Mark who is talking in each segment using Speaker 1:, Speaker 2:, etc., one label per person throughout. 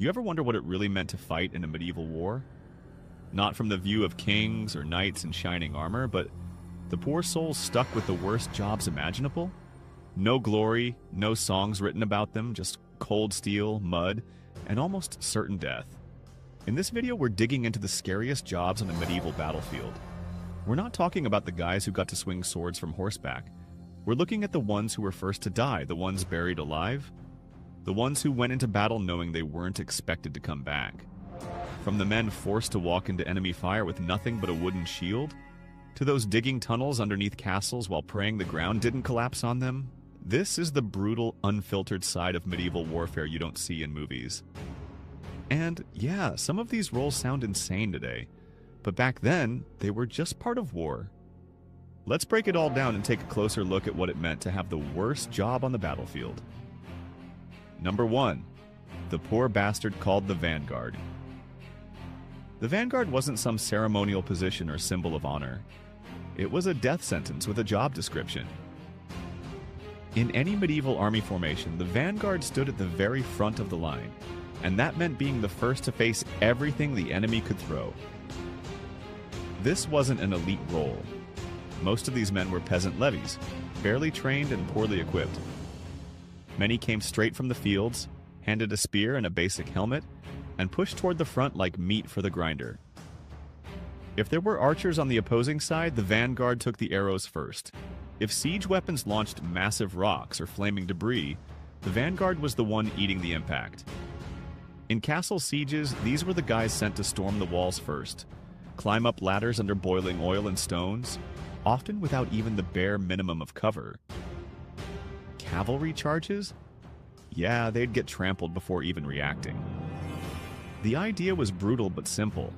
Speaker 1: You ever wonder what it really meant to fight in a medieval war? Not from the view of kings or knights in shining armor, but the poor souls stuck with the worst jobs imaginable? No glory, no songs written about them, just cold steel, mud, and almost certain death. In this video, we're digging into the scariest jobs on a medieval battlefield. We're not talking about the guys who got to swing swords from horseback. We're looking at the ones who were first to die, the ones buried alive, the ones who went into battle knowing they weren't expected to come back. From the men forced to walk into enemy fire with nothing but a wooden shield, to those digging tunnels underneath castles while praying the ground didn't collapse on them, this is the brutal, unfiltered side of medieval warfare you don't see in movies. And yeah, some of these roles sound insane today, but back then, they were just part of war. Let's break it all down and take a closer look at what it meant to have the worst job on the battlefield. Number 1. The poor bastard called the vanguard. The vanguard wasn't some ceremonial position or symbol of honor. It was a death sentence with a job description. In any medieval army formation, the vanguard stood at the very front of the line, and that meant being the first to face everything the enemy could throw. This wasn't an elite role. Most of these men were peasant levies, barely trained and poorly equipped. Many came straight from the fields, handed a spear and a basic helmet, and pushed toward the front like meat for the grinder. If there were archers on the opposing side, the vanguard took the arrows first. If siege weapons launched massive rocks or flaming debris, the vanguard was the one eating the impact. In castle sieges, these were the guys sent to storm the walls first, climb up ladders under boiling oil and stones, often without even the bare minimum of cover. Cavalry charges? Yeah, they'd get trampled before even reacting. The idea was brutal but simple.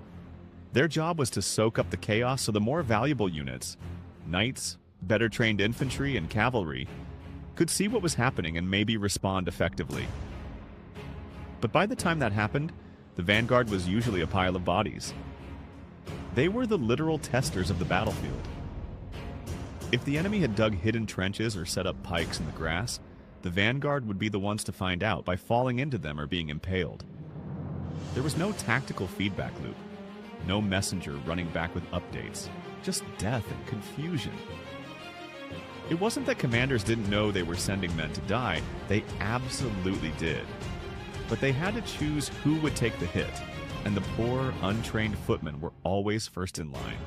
Speaker 1: Their job was to soak up the chaos so the more valuable units, knights, better trained infantry, and cavalry, could see what was happening and maybe respond effectively. But by the time that happened, the vanguard was usually a pile of bodies. They were the literal testers of the battlefield. If the enemy had dug hidden trenches or set up pikes in the grass, the vanguard would be the ones to find out by falling into them or being impaled. There was no tactical feedback loop, no messenger running back with updates, just death and confusion. It wasn't that commanders didn't know they were sending men to die, they absolutely did. But they had to choose who would take the hit, and the poor, untrained footmen were always first in line.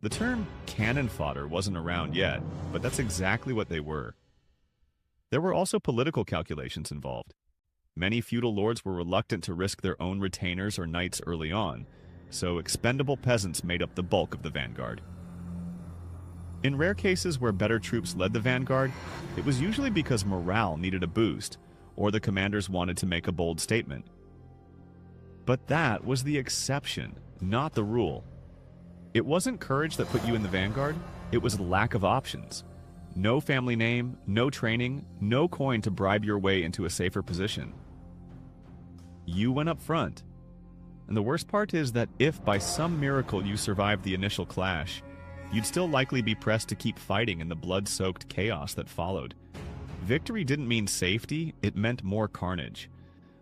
Speaker 1: The term cannon fodder wasn't around yet, but that's exactly what they were. There were also political calculations involved. Many feudal lords were reluctant to risk their own retainers or knights early on, so expendable peasants made up the bulk of the vanguard. In rare cases where better troops led the vanguard, it was usually because morale needed a boost, or the commanders wanted to make a bold statement. But that was the exception, not the rule. It wasn't courage that put you in the vanguard, it was lack of options. No family name, no training, no coin to bribe your way into a safer position. You went up front. And the worst part is that if by some miracle you survived the initial clash, you'd still likely be pressed to keep fighting in the blood-soaked chaos that followed. Victory didn't mean safety, it meant more carnage.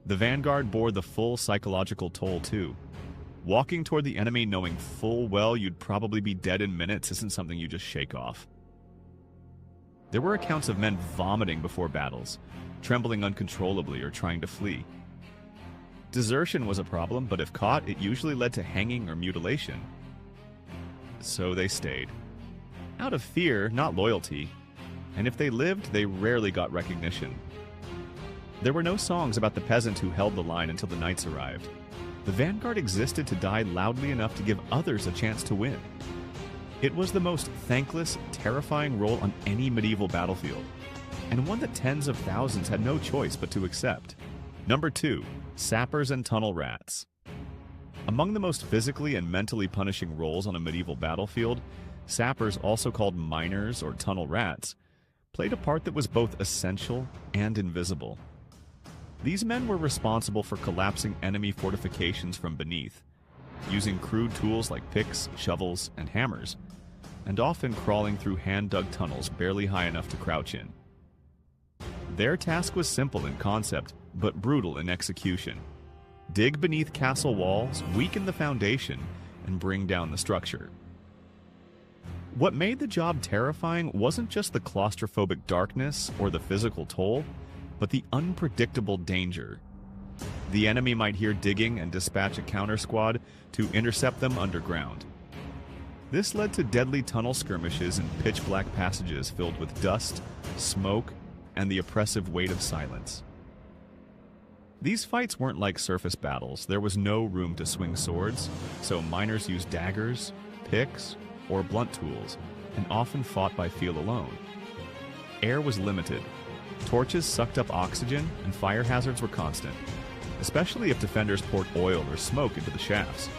Speaker 1: The vanguard bore the full psychological toll too. Walking toward the enemy knowing full well you'd probably be dead in minutes isn't something you just shake off. There were accounts of men vomiting before battles, trembling uncontrollably or trying to flee. Desertion was a problem, but if caught, it usually led to hanging or mutilation. So they stayed. Out of fear, not loyalty. And if they lived, they rarely got recognition. There were no songs about the peasant who held the line until the knights arrived. The vanguard existed to die loudly enough to give others a chance to win. It was the most thankless, terrifying role on any medieval battlefield, and one that tens of thousands had no choice but to accept. Number 2. Sappers and tunnel rats. Among the most physically and mentally punishing roles on a medieval battlefield, sappers, also called miners or tunnel rats, played a part that was both essential and invisible. These men were responsible for collapsing enemy fortifications from beneath, using crude tools like picks, shovels, and hammers, and often crawling through hand-dug tunnels barely high enough to crouch in. Their task was simple in concept, but brutal in execution. Dig beneath castle walls, weaken the foundation, and bring down the structure. What made the job terrifying wasn't just the claustrophobic darkness or the physical toll, but the unpredictable danger. The enemy might hear digging and dispatch a counter squad to intercept them underground. This led to deadly tunnel skirmishes and pitch-black passages filled with dust, smoke, and the oppressive weight of silence. These fights weren't like surface battles. There was no room to swing swords, so miners used daggers, picks, or blunt tools, and often fought by feel alone. Air was limited. Torches sucked up oxygen, and fire hazards were constant, especially if defenders poured oil or smoke into the shafts.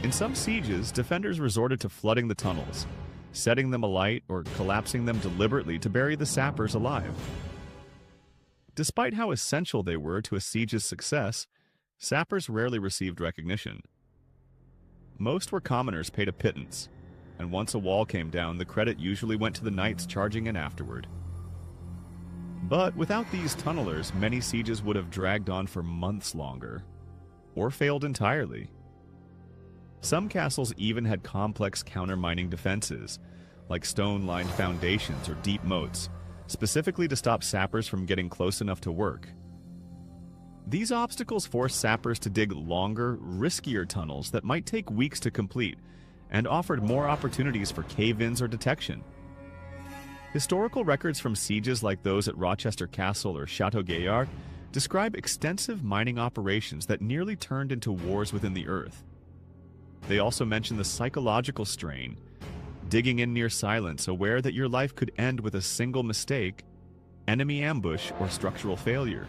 Speaker 1: In some sieges, defenders resorted to flooding the tunnels, setting them alight or collapsing them deliberately to bury the sappers alive. Despite how essential they were to a siege's success, sappers rarely received recognition. Most were commoners paid a pittance, and once a wall came down, the credit usually went to the knights charging in afterward. But without these tunnelers, many sieges would have dragged on for months longer, or failed entirely. Some castles even had complex counter-mining defenses, like stone-lined foundations or deep moats, specifically to stop sappers from getting close enough to work. These obstacles forced sappers to dig longer, riskier tunnels that might take weeks to complete, and offered more opportunities for cave-ins or detection. Historical records from sieges like those at Rochester Castle or Chateau Gaillard describe extensive mining operations that nearly turned into wars within the earth. They also mention the psychological strain, digging in near silence, aware that your life could end with a single mistake, enemy ambush, or structural failure.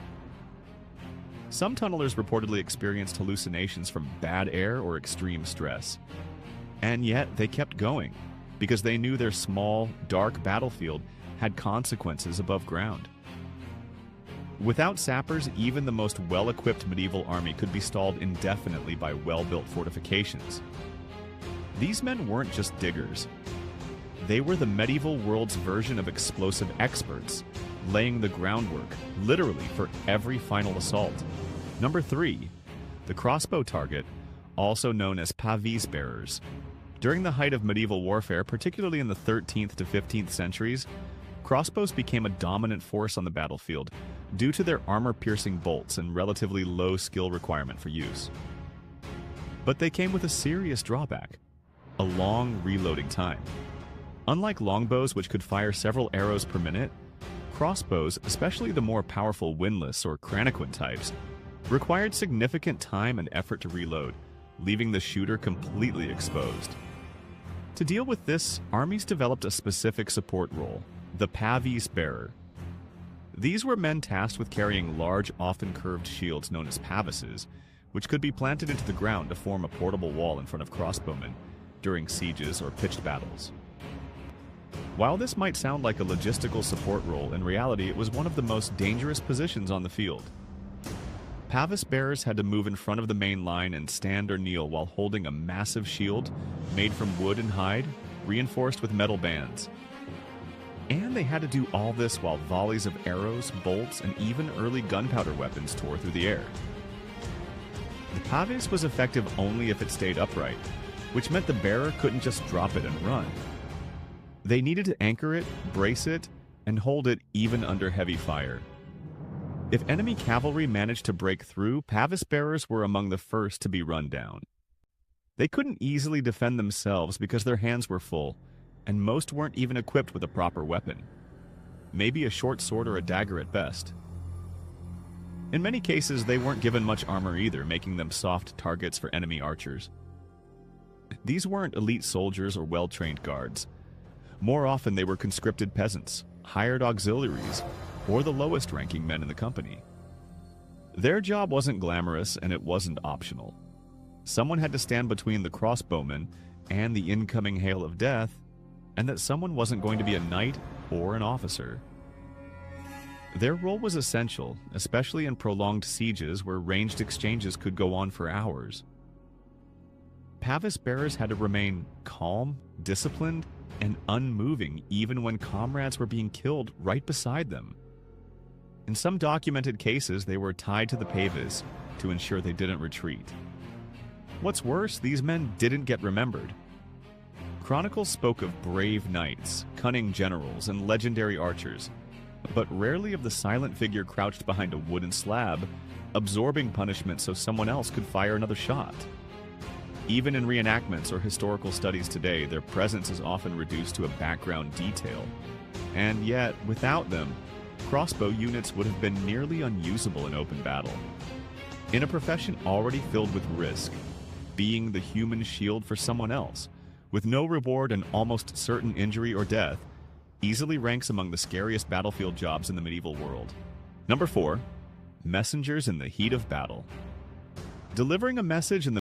Speaker 1: Some tunnelers reportedly experienced hallucinations from bad air or extreme stress. And yet they kept going, because they knew their small, dark battlefield had consequences above ground. Without sappers, even the most well-equipped medieval army could be stalled indefinitely by well-built fortifications. These men weren't just diggers. They were the medieval world's version of explosive experts, laying the groundwork, literally, for every final assault. Number 3, the crossbow target, also known as pavis bearers. During the height of medieval warfare, particularly in the 13th to 15th centuries, crossbows became a dominant force on the battlefield due to their armor-piercing bolts and relatively low skill requirement for use. But they came with a serious drawback: a long reloading time. Unlike longbows, which could fire several arrows per minute, crossbows, especially the more powerful windlass or Cranaquin types, required significant time and effort to reload, leaving the shooter completely exposed. To deal with this, armies developed a specific support role: the pavis bearer. These were men tasked with carrying large, often curved shields known as pavises, which could be planted into the ground to form a portable wall in front of crossbowmen during sieges or pitched battles. While this might sound like a logistical support role, in reality it was one of the most dangerous positions on the field. Pavis bearers had to move in front of the main line and stand or kneel while holding a massive shield made from wood and hide, reinforced with metal bands. And they had to do all this while volleys of arrows, bolts, and even early gunpowder weapons tore through the air. The pavis was effective only if it stayed upright, which meant the bearer couldn't just drop it and run. They needed to anchor it, brace it, and hold it even under heavy fire. If enemy cavalry managed to break through, pavis bearers were among the first to be run down. They couldn't easily defend themselves because their hands were full, and most weren't even equipped with a proper weapon. Maybe a short sword or a dagger at best. In many cases, they weren't given much armor either, making them soft targets for enemy archers. These weren't elite soldiers or well-trained guards. More often they were conscripted peasants, hired auxiliaries, or the lowest-ranking men in the company. Their job wasn't glamorous, and it wasn't optional. Someone had to stand between the crossbowmen and the incoming hail of death, and that someone wasn't going to be a knight or an officer. Their role was essential, especially in prolonged sieges where ranged exchanges could go on for hours. Pavis bearers had to remain calm, disciplined, and unmoving even when comrades were being killed right beside them. In some documented cases, they were tied to the paves to ensure they didn't retreat. What's worse, these men didn't get remembered. Chronicles spoke of brave knights, cunning generals, and legendary archers, but rarely of the silent figure crouched behind a wooden slab, absorbing punishment so someone else could fire another shot. Even in reenactments or historical studies today, their presence is often reduced to a background detail. And yet, without them, crossbow units would have been nearly unusable in open battle. In a profession already filled with risk, being the human shield for someone else, with no reward and almost certain injury or death, easily ranks among the scariest battlefield jobs in the medieval world. Number 4. Messengers in the heat of battle. Delivering a message in the